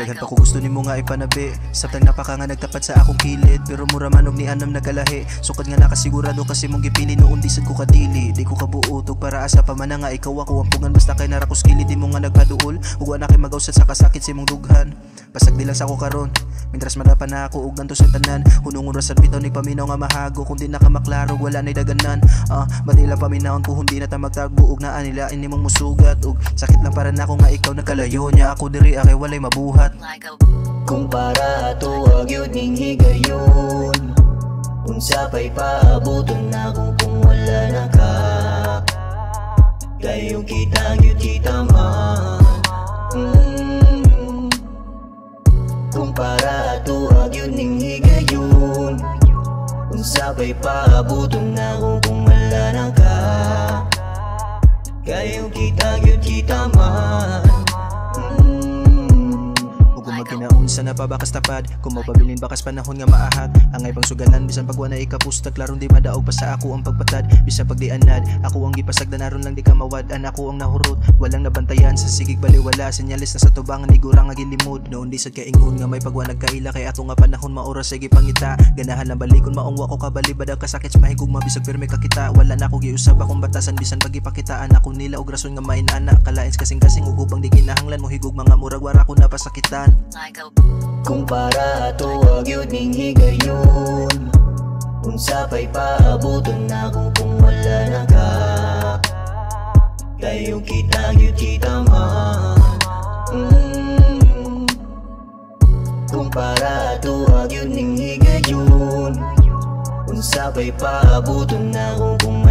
Daghan pa ko gusto nimo nga ipanabi, sabtang napaka nga nagtapat sa akong kilid. Pero mura manog ni anam nagalahi, sukad nga nakasigurado kasi mong gipili noon di sad ko kadili. Di ko kabuutog para asa pa man nga ikaw ako ampungan basta kay narakos kilid. Di mo nga nagpaduol, ug wa na kay magawsat sa kasakit sa imong dughan. Pasag di lang sa ako karon, mintras madapan na ako ug ganto sa tanan. Hunungon ra sad bitaw ni paminaw nga mahago, kung di na ka maklarog wala nay daganan. Madila paminawon ko hindi na ta magtagbo ug naa nila inimong musugat. Ug sakit lang para nako nga ikaw nagkalayo nya ako diri akay walay mabuhat. Kung para tuwag yun ning higayon, unsa pa'y paabuton na kung wala na ka. Kayong kita yun kita man. Kung para tuwag yun ning higayon, unsa pa'y paabuton na kung wala na ka. Kayong kita yun kita man. Magkinaunsa na pa bakas tapad, kung mapabilin bakas panahon nga maahat. Angay pang sugalan bisan pag wana ikapustag, larong di madaog pa sa ako ang pagpatad. Bisan pag di anad, ako ang gipasagdan aron lang di ka mawad. Ako ang nahurot, walang nabantayan sa sigig baliwala. Senyalis na sa tubangan ni gurang nga gilimod. Noon di sad kaingon nga may pagwanag kaila, kay ato nga panahon maoras sige pangita. Ganahan lang balikon maongwa ko kabalibad ang kasakit sa mahigog mabisag pirmi kakita. Wala na ako giusab akong batasan bisan pag ipakitaan ako nila og rason nga mainana. Kalains kasing-kasing ug ubang di kinahanglan mo higog mga murag wara ko na pasakitan. Kung para tuwag yun ning higayon, unsa pa'y paabuton na kung wala na ka. Kayong kita yun kita man. Kung para tuwag yun ning higayon, unsa pa'y paabuton na kung